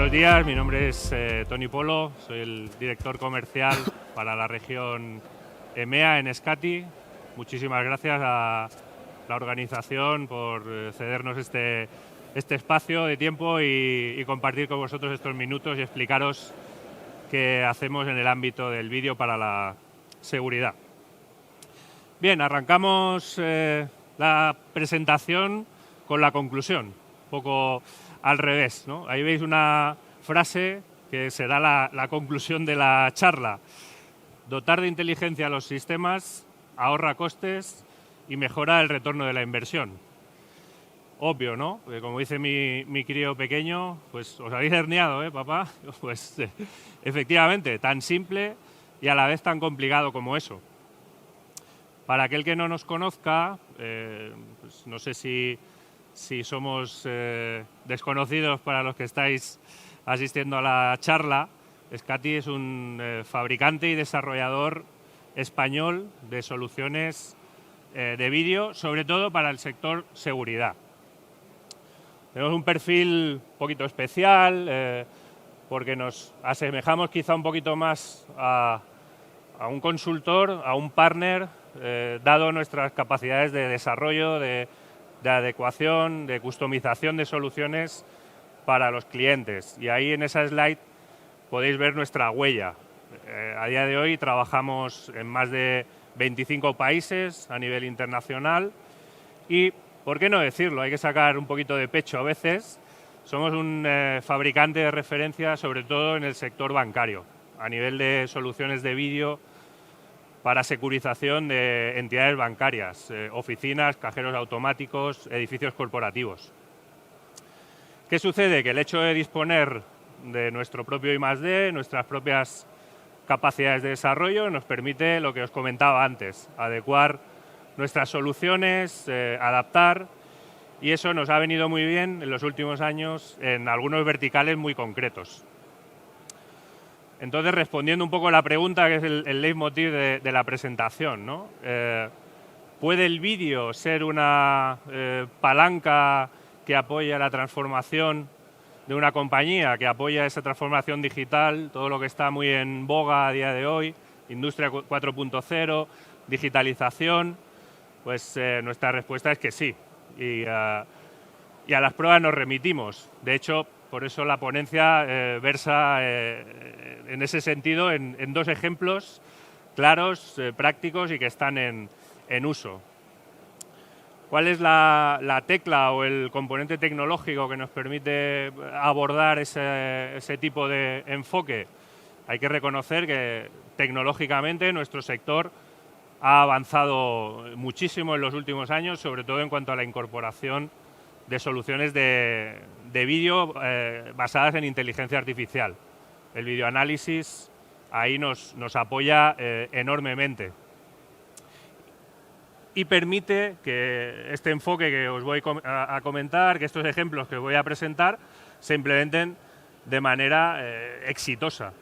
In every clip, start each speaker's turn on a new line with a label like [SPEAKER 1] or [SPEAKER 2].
[SPEAKER 1] buenos días, mi nombre es Tony Polo, soy el director comercial para la región EMEA en Scati. Muchísimas gracias a la organización por cedernos este espacio de tiempo y compartir con vosotros estos minutos y explicaros qué hacemos en el ámbito del vídeo para la seguridad. Bien, arrancamos la presentación con la conclusión, un poco al revés, ¿no? Ahí veis una frase que será la conclusión de la charla. Dotar de inteligencia a los sistemas ahorra costes y mejora el retorno de la inversión. Obvio, ¿no? Porque como dice mi crío pequeño, pues os habéis herniado, ¿eh, papá? Pues efectivamente, tan simple y a la vez tan complicado como eso. Para aquel que no nos conozca, pues no sé si somos desconocidos para los que estáis asistiendo a la charla. Scati es un fabricante y desarrollador español de soluciones de vídeo, sobre todo para el sector seguridad. Tenemos un perfil un poquito especial porque nos asemejamos quizá un poquito más a un consultor, a un partner, dado nuestras capacidades de desarrollo, de adecuación, de customización de soluciones para los clientes. Y ahí en esa slide podéis ver nuestra huella. A día de hoy trabajamos en más de 25 países a nivel internacional y, ¿por qué no decirlo? Hay que sacar un poquito de pecho a veces. Somos un fabricante de referencia, sobre todo en el sector bancario, a nivel de soluciones de vídeo para securización de entidades bancarias, oficinas, cajeros automáticos, edificios corporativos. ¿Qué sucede? Que el hecho de disponer de nuestro propio I+D, nuestras propias capacidades de desarrollo, nos permite lo que os comentaba antes, adecuar nuestras soluciones, adaptar, y eso nos ha venido muy bien en los últimos años en algunos verticales muy concretos. Entonces, respondiendo un poco a la pregunta, que es el leitmotiv de la presentación, ¿no? ¿Puede el vídeo ser una palanca que apoya la transformación de una compañía, que apoya esa transformación digital, todo lo que está muy en boga a día de hoy, industria 4.0, digitalización? Pues nuestra respuesta es que sí. Y a las pruebas nos remitimos. De hecho, por eso la ponencia versa en ese sentido en dos ejemplos claros, prácticos y que están en uso. ¿Cuál es la tecla o el componente tecnológico que nos permite abordar ese tipo de enfoque? Hay que reconocer que tecnológicamente nuestro sector ha avanzado muchísimo en los últimos años, sobre todo en cuanto a la incorporación de soluciones de vídeo basadas en inteligencia artificial. El videoanálisis ahí nos apoya enormemente y permite que este enfoque que os voy a comentar, que estos ejemplos que os voy a presentar, se implementen de manera exitosa.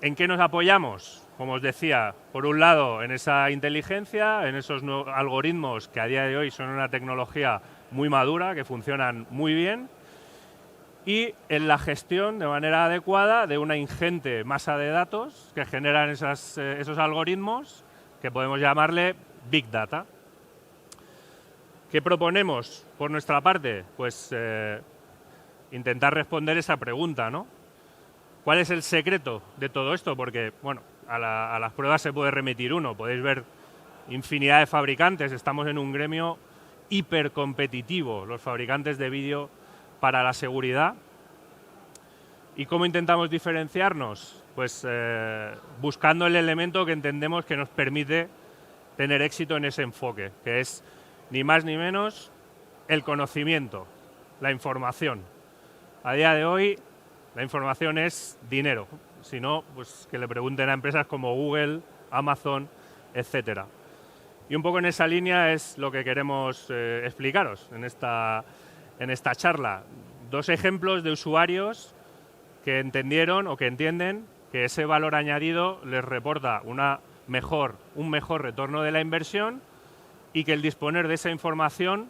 [SPEAKER 1] ¿En qué nos apoyamos? Como os decía, por un lado en esa inteligencia, en esos algoritmos que a día de hoy son una tecnología muy madura, que funcionan muy bien, y en la gestión de manera adecuada de una ingente masa de datos que generan esos algoritmos, que podemos llamarle Big Data. ¿Qué proponemos por nuestra parte? Pues intentar responder esa pregunta, ¿no? ¿Cuál es el secreto de todo esto? Porque, bueno, a las pruebas se puede remitir uno. Podéis ver infinidad de fabricantes. Estamos en un gremio hipercompetitivo, los fabricantes de vídeo para la seguridad. ¿Y cómo intentamos diferenciarnos? Pues buscando el elemento que entendemos que nos permite tener éxito en ese enfoque, que es ni más ni menos el conocimiento, la información. A día de hoy la información es dinero. Si no, pues que le pregunten a empresas como Google, Amazon, etcétera. Y un poco en esa línea es lo que queremos explicaros en esta charla. Dos ejemplos de usuarios que entendieron o que entienden que ese valor añadido les reporta un mejor retorno de la inversión y que el disponer de esa información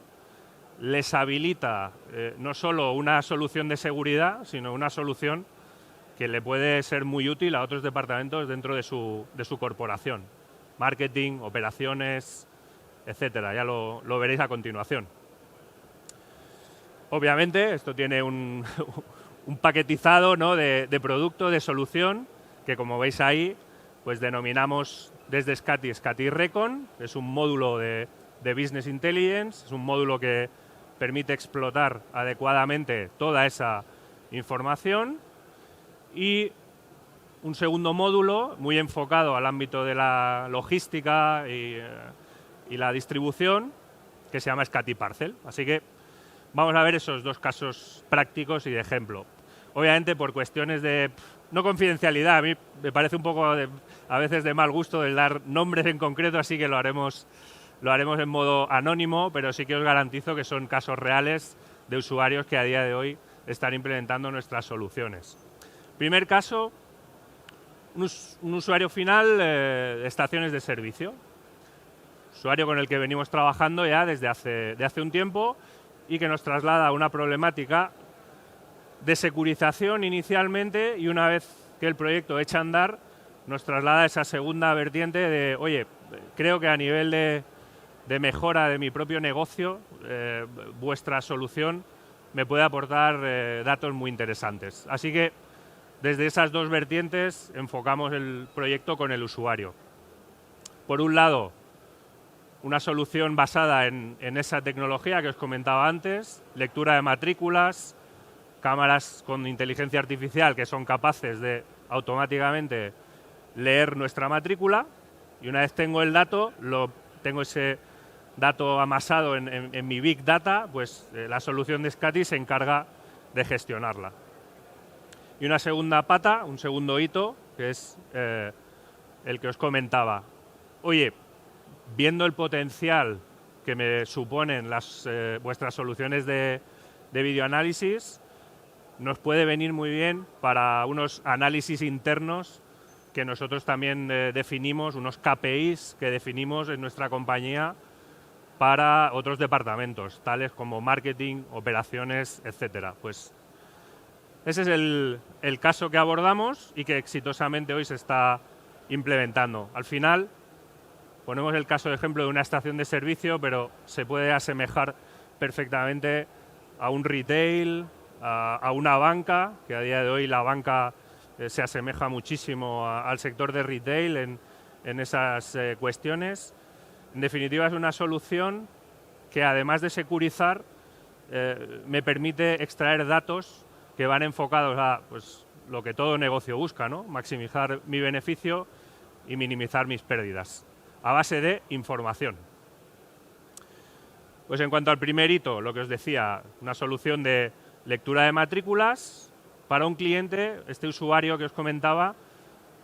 [SPEAKER 1] les habilita no solo una solución de seguridad, sino una solución que le puede ser muy útil a otros departamentos dentro de su corporación. Marketing, operaciones, etcétera. Ya lo veréis a continuación. Obviamente, esto tiene un paquetizado, ¿no?, de producto, de solución, que como veis ahí, pues denominamos desde SCATI Recon. Es un módulo de Business Intelligence, es un módulo que permite explotar adecuadamente toda esa información, y un segundo módulo muy enfocado al ámbito de la logística y la distribución, que se llama SCATI Parcel. Así que vamos a ver esos dos casos prácticos y de ejemplo. Obviamente, por cuestiones de no confidencialidad, a mí me parece un poco a veces de mal gusto el dar nombres en concreto, así que lo haremos en modo anónimo, pero sí que os garantizo que son casos reales de usuarios que a día de hoy están implementando nuestras soluciones. Primer caso, un usuario final de estaciones de servicio. Usuario con el que venimos trabajando ya desde hace un tiempo y que nos traslada una problemática de securización inicialmente, y una vez que el proyecto echa a andar nos traslada esa segunda vertiente de, oye, creo que a nivel de mejora de mi propio negocio, vuestra solución me puede aportar datos muy interesantes. Así que desde esas dos vertientes enfocamos el proyecto con el usuario. Por un lado, una solución basada en esa tecnología que os comentaba antes, lectura de matrículas, cámaras con inteligencia artificial que son capaces de automáticamente leer nuestra matrícula, y una vez tengo el dato, tengo ese dato amasado en mi Big Data, pues la solución de SCATI se encarga de gestionarla. Y una segunda pata, un segundo hito, que es el que os comentaba. Oye, viendo el potencial que me suponen vuestras soluciones de videoanálisis, nos puede venir muy bien para unos análisis internos que nosotros también definimos, unos KPIs que definimos en nuestra compañía para otros departamentos, tales como marketing, operaciones, etcétera. Pues ese es el caso que abordamos y que exitosamente hoy se está implementando. Al final, ponemos el caso de ejemplo de una estación de servicio, pero se puede asemejar perfectamente a un retail, a una banca, que a día de hoy la banca se asemeja muchísimo al sector de retail en esas cuestiones. En definitiva, es una solución que, además de securizar, me permite extraer datos que van enfocados a pues, lo que todo negocio busca, ¿no? Maximizar mi beneficio y minimizar mis pérdidas, a base de información. Pues en cuanto al primer hito, lo que os decía, una solución de lectura de matrículas para un cliente. Este usuario que os comentaba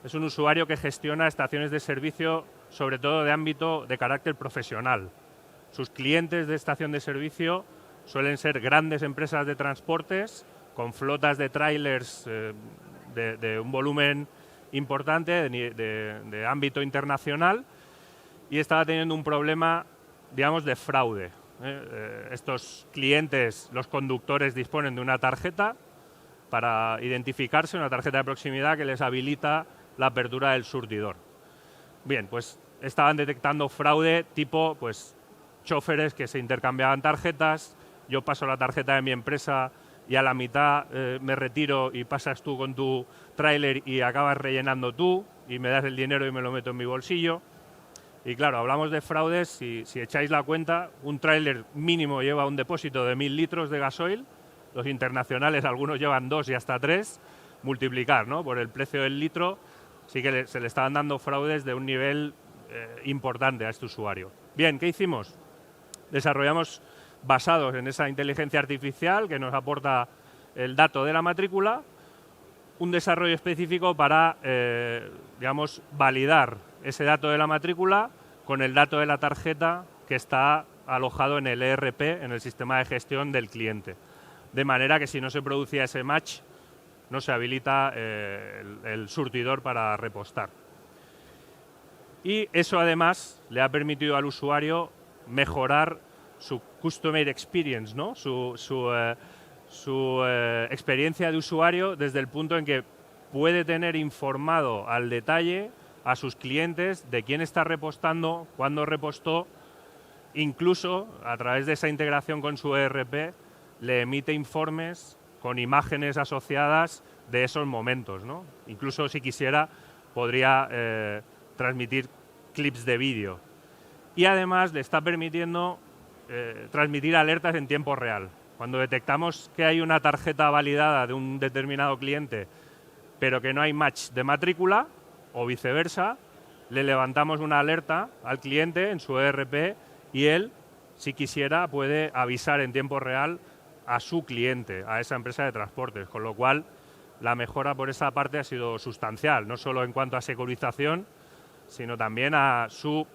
[SPEAKER 1] es un usuario que gestiona estaciones de servicio, sobre todo de ámbito de carácter profesional. Sus clientes de estación de servicio suelen ser grandes empresas de transportes con flotas de trailers de un volumen importante de ámbito internacional, y estaba teniendo un problema, digamos, de fraude. Estos clientes, los conductores, disponen de una tarjeta para identificarse, una tarjeta de proximidad que les habilita la apertura del surtidor. Bien, pues estaban detectando fraude tipo, pues, choferes que se intercambiaban tarjetas, yo paso la tarjeta de mi empresa y a la mitad me retiro y pasas tú con tu tráiler y acabas rellenando tú y me das el dinero y me lo meto en mi bolsillo. Y claro, hablamos de fraudes, si echáis la cuenta, un tráiler mínimo lleva un depósito de 1000 litros de gasoil, los internacionales algunos llevan 2 y hasta 3, multiplicar, ¿no?, por el precio del litro, sí que se le estaban dando fraudes de un nivel importante a este usuario. Bien, ¿qué hicimos? Desarrollamos, basados en esa inteligencia artificial que nos aporta el dato de la matrícula, un desarrollo específico para, digamos, validar ese dato de la matrícula con el dato de la tarjeta que está alojado en el ERP, en el sistema de gestión del cliente. De manera que si no se producía ese match, no se habilita el surtidor para repostar. Y eso además le ha permitido al usuario mejorar su customer experience, ¿no? Su experiencia de usuario desde el punto en que puede tener informado al detalle a sus clientes de quién está repostando, cuándo repostó, incluso a través de esa integración con su ERP le emite informes con imágenes asociadas de esos momentos, ¿no? Incluso si quisiera podría transmitir clips de vídeo. Y además le está permitiendo transmitir alertas en tiempo real. Cuando detectamos que hay una tarjeta validada de un determinado cliente, pero que no hay match de matrícula, o viceversa, le levantamos una alerta al cliente en su ERP y él, si quisiera, puede avisar en tiempo real a su cliente, a esa empresa de transportes, con lo cual la mejora por esa parte ha sido sustancial, no solo en cuanto a securización, sino también a su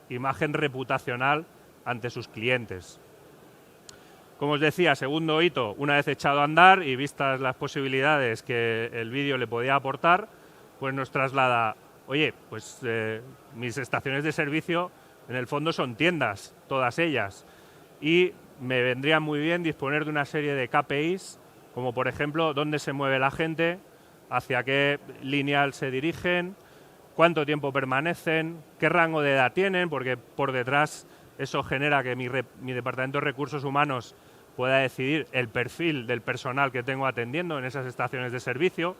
[SPEAKER 1] imagen reputacional ante sus clientes. Como os decía, segundo hito, una vez echado a andar y vistas las posibilidades que el vídeo le podía aportar, pues nos traslada, oye, pues mis estaciones de servicio en el fondo son tiendas, todas ellas, y me vendría muy bien disponer de una serie de KPIs, como por ejemplo, dónde se mueve la gente, hacia qué lineal se dirigen, cuánto tiempo permanecen, qué rango de edad tienen, porque por detrás eso genera que mi departamento de recursos humanos pueda decidir el perfil del personal que tengo atendiendo en esas estaciones de servicio,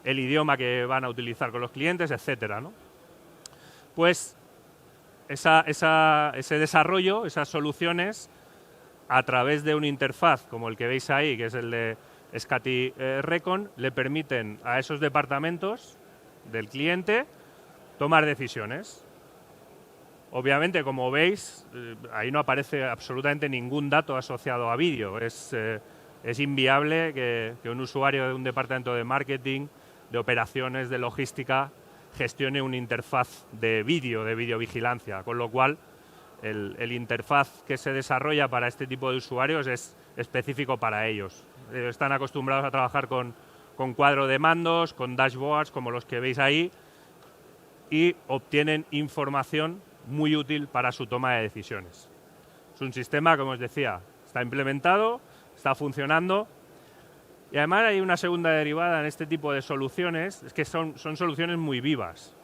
[SPEAKER 1] el idioma que van a utilizar con los clientes, etcétera, ¿no? Pues ese desarrollo, esas soluciones, a través de una interfaz como el que veis ahí, que es el de Scati Recon, le permiten a esos departamentos del cliente tomar decisiones. Obviamente, como veis, ahí no aparece absolutamente ningún dato asociado a vídeo. Es inviable que un usuario de un departamento de marketing, de operaciones, de logística, gestione una interfaz de videovigilancia, con lo cual el interfaz que se desarrolla para este tipo de usuarios es específico para ellos. Están acostumbrados a trabajar con cuadro de mandos, con dashboards como los que veis ahí, y obtienen información muy útil para su toma de decisiones. Es un sistema, como os decía, está implementado, está funcionando, y además hay una segunda derivada en este tipo de soluciones, es que son soluciones muy vivas.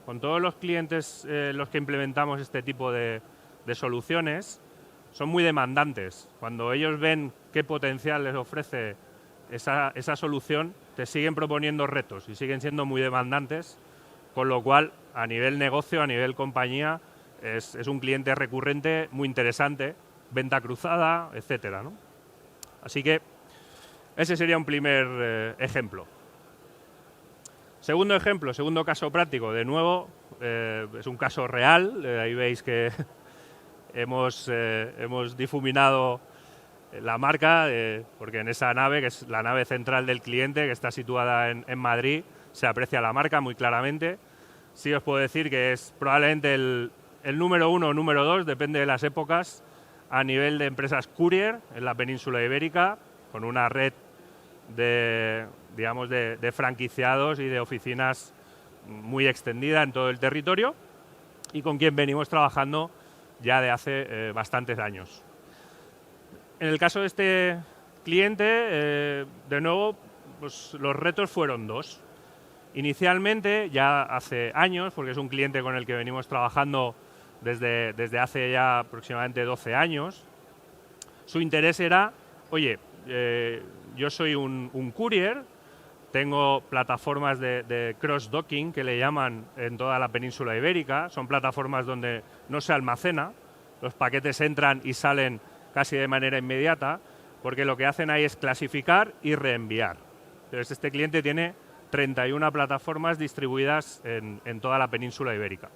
[SPEAKER 1] Con todos los clientes los que implementamos este tipo de soluciones, son muy demandantes. Cuando ellos ven qué potencial les ofrece esa solución, te siguen proponiendo retos y siguen siendo muy demandantes, con lo cual, a nivel negocio, a nivel compañía, es un cliente recurrente muy interesante, venta cruzada, etcétera, ¿no? Así que ese sería un primer ejemplo. Segundo ejemplo, segundo caso práctico, de nuevo, es un caso real. Ahí veis que hemos difuminado la marca, porque en esa nave, que es la nave central del cliente, que está situada en Madrid, se aprecia la marca muy claramente. Sí os puedo decir que es probablemente el número 1 o número 2, depende de las épocas, a nivel de empresas courier en la península ibérica, con una red de franquiciados y de oficinas muy extendida en todo el territorio, y con quien venimos trabajando ya de hace bastantes años. En el caso de este cliente, de nuevo, pues los retos fueron dos. Inicialmente, ya hace años, porque es un cliente con el que venimos trabajando desde hace ya aproximadamente 12 años, su interés era, oye, yo soy un courier, tengo plataformas de cross-docking, que le llaman en toda la península ibérica, son plataformas donde no se almacena, los paquetes entran y salen casi de manera inmediata, porque lo que hacen ahí es clasificar y reenviar. Entonces, este cliente tiene 31 plataformas distribuidas en toda la península ibérica.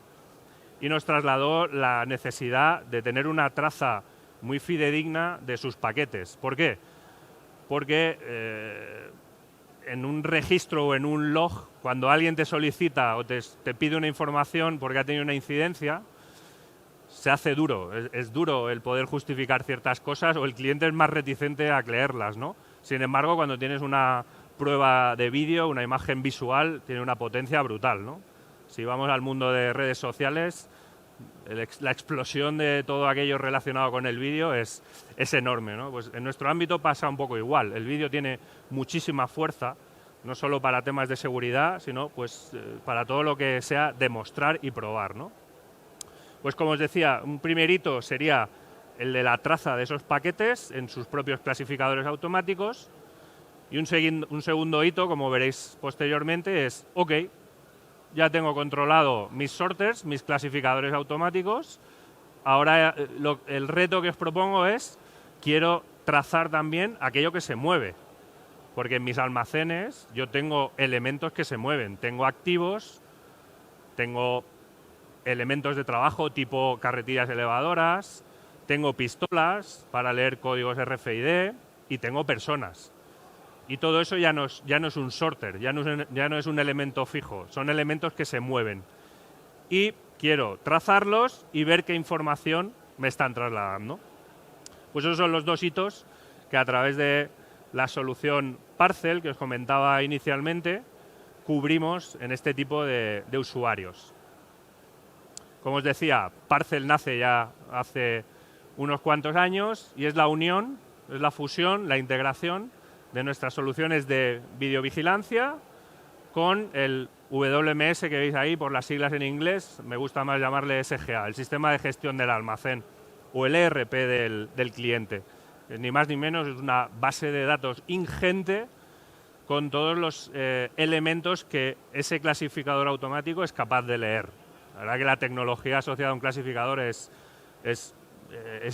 [SPEAKER 1] Y nos trasladó la necesidad de tener una traza muy fidedigna de sus paquetes. ¿Por qué? Porque en un registro o en un log, cuando alguien te solicita o te pide una información porque ha tenido una incidencia, se hace duro. Es duro el poder justificar ciertas cosas, o el cliente es más reticente a creerlas, ¿no? Sin embargo, cuando tienes una prueba de vídeo, una imagen visual, tiene una potencia brutal, ¿no? Si vamos al mundo de redes sociales, la explosión de todo aquello relacionado con el vídeo es enorme, ¿no? Pues en nuestro ámbito pasa un poco igual. El vídeo tiene muchísima fuerza, no solo para temas de seguridad, sino pues para todo lo que sea demostrar y probar, ¿no? Pues como os decía, un primer hito sería el de la traza de esos paquetes en sus propios clasificadores automáticos, y un segundo hito, como veréis posteriormente, es, ok, ya tengo controlado mis sorters, mis clasificadores automáticos, ahora el reto que os propongo es, quiero trazar también aquello que se mueve, porque en mis almacenes yo tengo elementos que se mueven, tengo activos, tengo elementos de trabajo tipo carretillas elevadoras, tengo pistolas para leer códigos RFID y tengo personas. Y todo eso ya no es un sorter, ya no es un elemento fijo, son elementos que se mueven. Y quiero trazarlos y ver qué información me están trasladando. Pues esos son los dos hitos que a través de la solución Parcel, que os comentaba inicialmente, cubrimos en este tipo de usuarios. Como os decía, Parcel nace ya hace unos cuantos años y es la unión, es la fusión, la integración de nuestras soluciones de videovigilancia con el WMS que veis ahí por las siglas en inglés, me gusta más llamarle SGA, el sistema de gestión del almacén, o el ERP del cliente. Ni más ni menos, es una base de datos ingente con todos los elementos que ese clasificador automático es capaz de leer. La verdad que la tecnología asociada a un clasificador es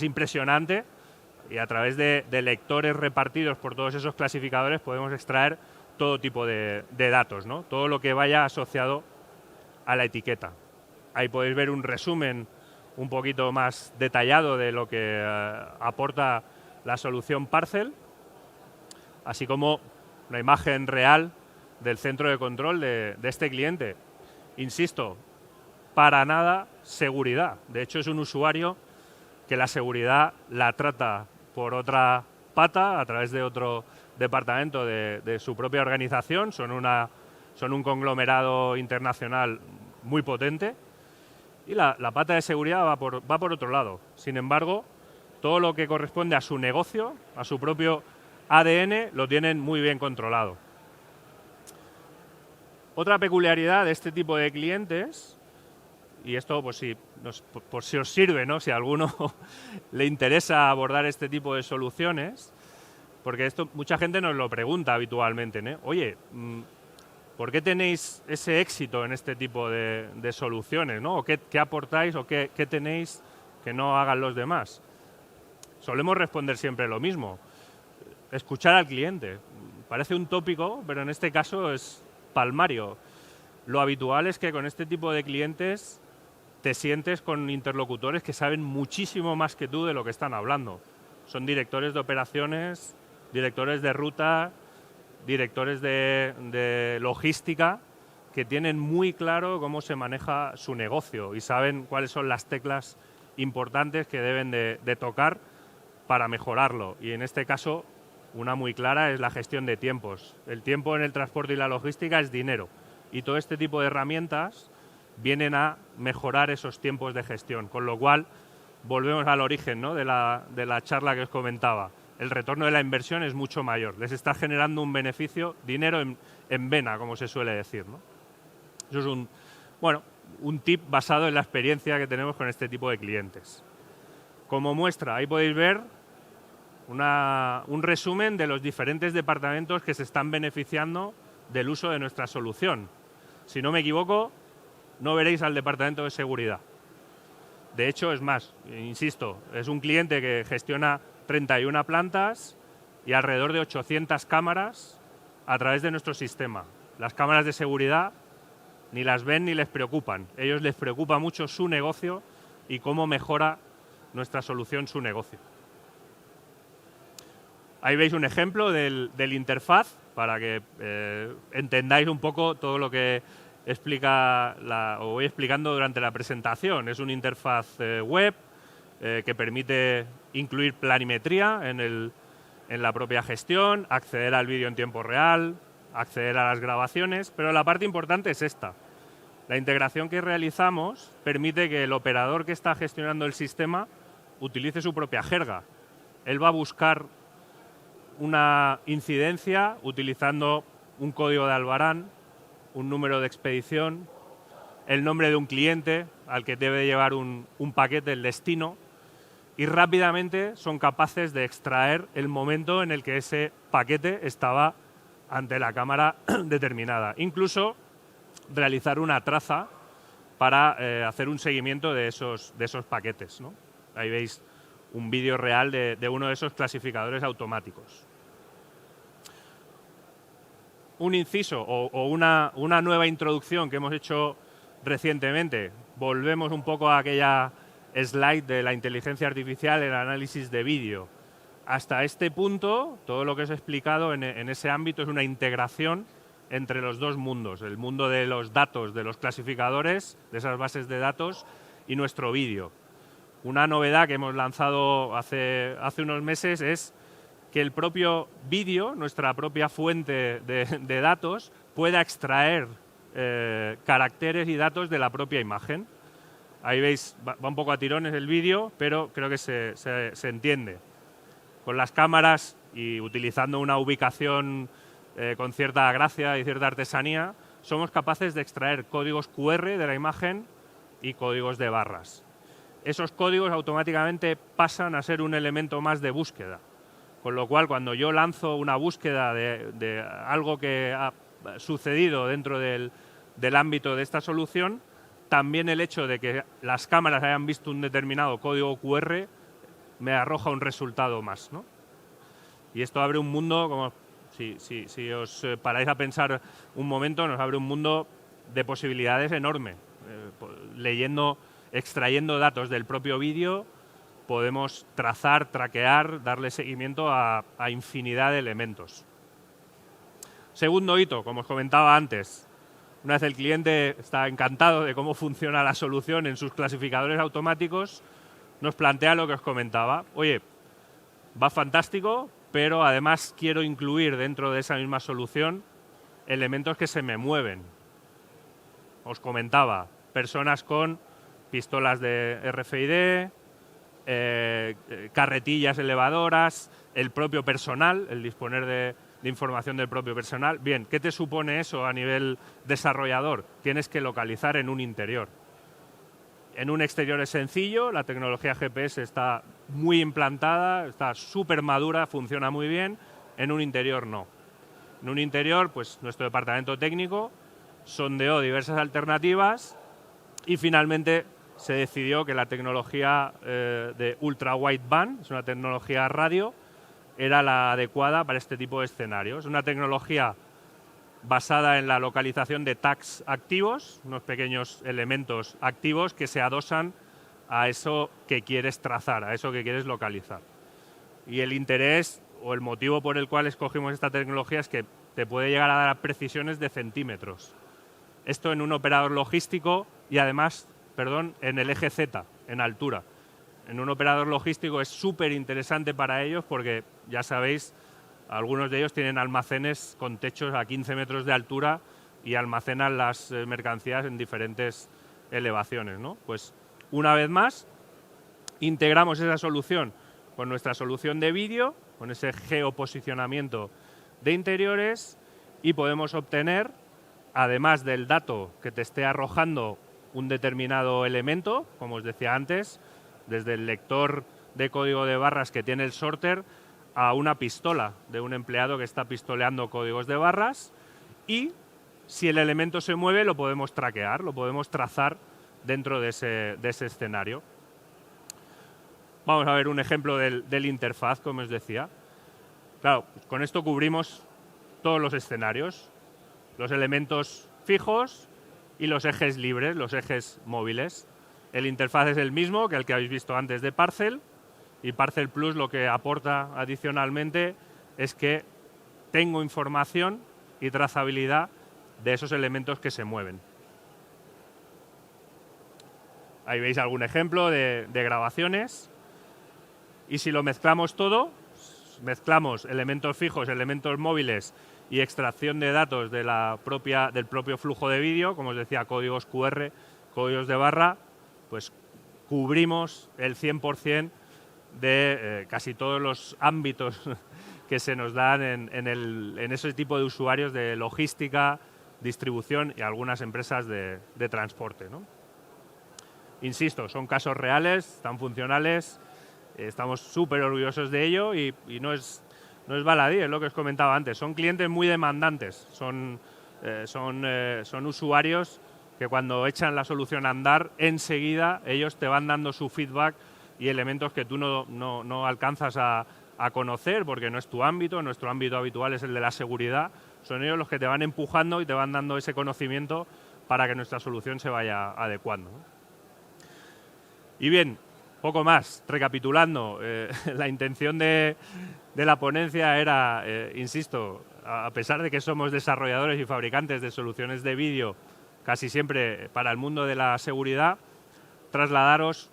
[SPEAKER 1] impresionante, y a través de lectores repartidos por todos esos clasificadores podemos extraer todo tipo de datos, ¿no? Todo lo que vaya asociado a la etiqueta. Ahí podéis ver un resumen un poquito más detallado de lo que aporta la solución Parcel, así como una imagen real del centro de control de este cliente. Insisto, para nada seguridad. De hecho, es un usuario que la seguridad la trata por otra pata, a través de otro departamento de su propia organización. Son un conglomerado internacional muy potente y la pata de seguridad va por otro lado. Sin embargo, todo lo que corresponde a su negocio, a su propio ADN, lo tienen muy bien controlado. Otra peculiaridad de este tipo de clientes, y esto pues por si os sirve, ¿no? Si a alguno le interesa abordar este tipo de soluciones, porque esto mucha gente nos lo pregunta habitualmente, ¿no? Oye, ¿por qué tenéis ese éxito en este tipo de soluciones, ¿no? ¿O qué aportáis o qué tenéis que no hagan los demás? Solemos responder siempre lo mismo. Escuchar al cliente. Parece un tópico, pero en este caso es palmario. Lo habitual es que con este tipo de clientes te sientes con interlocutores que saben muchísimo más que tú de lo que están hablando. Son directores de operaciones, directores de ruta, directores de logística, que tienen muy claro cómo se maneja su negocio y saben cuáles son las teclas importantes que deben de tocar para mejorarlo. Y en este caso, una muy clara es la gestión de tiempos. El tiempo en el transporte y la logística es dinero. Y todo este tipo de herramientas vienen a mejorar esos tiempos de gestión, con lo cual volvemos al origen, ¿no? de la charla que os comentaba. El retorno de la inversión es mucho mayor, les está generando un beneficio, dinero en vena, como se suele decir, ¿no? Eso es un tip basado en la experiencia que tenemos con este tipo de clientes. Como muestra, ahí podéis ver un resumen de los diferentes departamentos que se están beneficiando del uso de nuestra solución. Si no me equivoco, no veréis al departamento de seguridad. De hecho, es más, insisto, es un cliente que gestiona 31 plantas y alrededor de 800 cámaras a través de nuestro sistema. Las cámaras de seguridad ni las ven ni les preocupan. A ellos les preocupa mucho su negocio y cómo mejora nuestra solución su negocio. Ahí veis un ejemplo del interfaz para que entendáis un poco todo lo que voy explicando durante la presentación. Es una interfaz web que permite incluir planimetría en la propia gestión, acceder al vídeo en tiempo real, acceder a las grabaciones, pero la parte importante es esta. La integración que realizamos permite que el operador que está gestionando el sistema utilice su propia jerga. Él va a buscar una incidencia utilizando un código de Albarán, un número de expedición, el nombre de un cliente al que debe llevar un paquete, el destino, y rápidamente son capaces de extraer el momento en el que ese paquete estaba ante la cámara determinada. Incluso realizar una traza para hacer un seguimiento de esos paquetes, ¿no? Ahí veis un vídeo real de uno de esos clasificadores automáticos. Un inciso o una nueva introducción que hemos hecho recientemente. Volvemos un poco a aquella slide de la inteligencia artificial en el análisis de vídeo. Hasta este punto, todo lo que os he explicado en ese ámbito es una integración entre los dos mundos, el mundo de los datos, de los clasificadores, de esas bases de datos, y nuestro vídeo. Una novedad que hemos lanzado hace unos meses es que el propio vídeo, nuestra propia fuente de datos, pueda extraer caracteres y datos de la propia imagen. Ahí veis, va un poco a tirones el vídeo, pero creo que se entiende. Con las cámaras y utilizando una ubicación con cierta gracia y cierta artesanía, somos capaces de extraer códigos QR de la imagen y códigos de barras. Esos códigos automáticamente pasan a ser un elemento más de búsqueda. Con lo cual, cuando yo lanzo una búsqueda de algo que ha sucedido dentro del ámbito de esta solución, también el hecho de que las cámaras hayan visto un determinado código QR me arroja un resultado más, ¿no? Y esto abre un mundo, como si os paráis a pensar un momento, nos abre un mundo de posibilidades enorme. Extrayendo datos del propio vídeo, podemos trazar, traquear, darle seguimiento a infinidad de elementos. Segundo hito, como os comentaba antes, una vez el cliente está encantado de cómo funciona la solución en sus clasificadores automáticos, nos plantea lo que os comentaba. Oye, va fantástico, pero además quiero incluir dentro de esa misma solución elementos que se me mueven. Os comentaba, personas con pistolas de RFID, carretillas elevadoras, el propio personal, el disponer de información del propio personal. Bien, ¿qué te supone eso a nivel desarrollador? Tienes que localizar en un interior. En un exterior es sencillo, la tecnología GPS está muy implantada, está súper madura, funciona muy bien. En un interior no. En un interior, pues nuestro departamento técnico sondeó diversas alternativas y finalmente se decidió que la tecnología de ultra wideband, es una tecnología radio, era la adecuada para este tipo de escenarios. Una tecnología basada en la localización de tags activos, unos pequeños elementos activos que se adosan a eso que quieres trazar, a eso que quieres localizar. Y el interés o el motivo por el cual escogimos esta tecnología es que te puede llegar a dar precisiones de centímetros. Esto en un operador logístico y además, en el eje Z, en altura. En un operador logístico es súper interesante para ellos porque, ya sabéis, algunos de ellos tienen almacenes con techos a 15 metros de altura y almacenan las mercancías en diferentes elevaciones, ¿no? Pues, una vez más, integramos esa solución con nuestra solución de vídeo, con ese geoposicionamiento de interiores y podemos obtener, además del dato que te esté arrojando un determinado elemento, como os decía antes, desde el lector de código de barras que tiene el sorter a una pistola de un empleado que está pistoleando códigos de barras y si el elemento se mueve lo podemos traquear, lo podemos trazar dentro de ese escenario. Vamos a ver un ejemplo del interfaz, como os decía. Claro, con esto cubrimos todos los escenarios, los elementos fijos y los ejes libres, los ejes móviles. El interfaz es el mismo que el que habéis visto antes de Parcel y Parcel Plus lo que aporta adicionalmente es que tengo información y trazabilidad de esos elementos que se mueven. Ahí veis algún ejemplo de grabaciones y si lo mezclamos todo, mezclamos elementos fijos, elementos móviles y extracción de datos de del propio flujo de vídeo, como os decía, códigos QR, códigos de barra, pues cubrimos el 100% de casi todos los ámbitos que se nos dan en ese tipo de usuarios de logística, distribución y algunas empresas de transporte, ¿no? Insisto, son casos reales, están funcionales, estamos súper orgullosos de ello y no es baladí, es lo que os comentaba antes. Son clientes muy demandantes, son usuarios que cuando echan la solución a andar, enseguida ellos te van dando su feedback y elementos que tú no alcanzas a conocer porque no es tu ámbito, nuestro ámbito habitual es el de la seguridad. Son ellos los que te van empujando y te van dando ese conocimiento para que nuestra solución se vaya adecuando, ¿no? Y bien, poco más. Recapitulando, la intención de la ponencia era, insisto, a pesar de que somos desarrolladores y fabricantes de soluciones de vídeo, casi siempre para el mundo de la seguridad, trasladaros,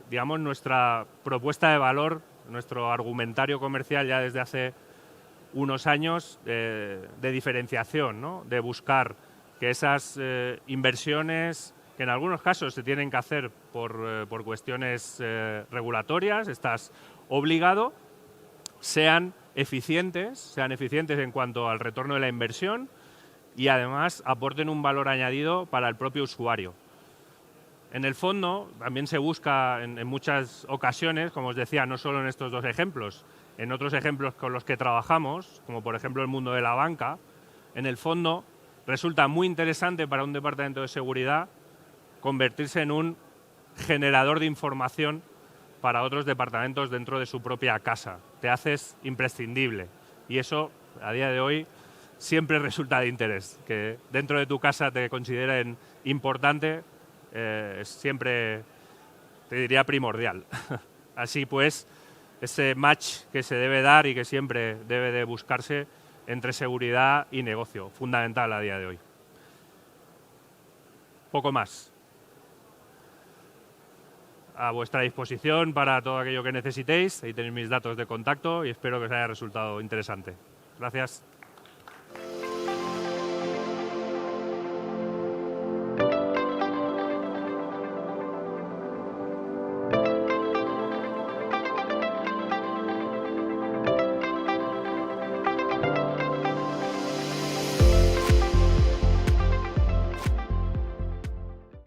[SPEAKER 1] digamos, nuestra propuesta de valor, nuestro argumentario comercial ya desde hace unos años de diferenciación, ¿no? De buscar que esas inversiones, que en algunos casos se tienen que hacer por cuestiones regulatorias, estás obligado, sean eficientes en cuanto al retorno de la inversión y además aporten un valor añadido para el propio usuario. En el fondo, también se busca en muchas ocasiones, como os decía, no solo en estos dos ejemplos, en otros ejemplos con los que trabajamos, como por ejemplo el mundo de la banca, en el fondo resulta muy interesante para un departamento de seguridad convertirse en un generador de información para otros departamentos dentro de su propia casa. Te haces imprescindible y eso, a día de hoy, siempre resulta de interés. Que dentro de tu casa te consideren importante es siempre, te diría, primordial. Así pues, ese match que se debe dar y que siempre debe de buscarse entre seguridad y negocio, fundamental a día de hoy. Poco más. A vuestra disposición para todo aquello que necesitéis. Ahí tenéis mis datos de contacto y espero que os haya resultado interesante. Gracias.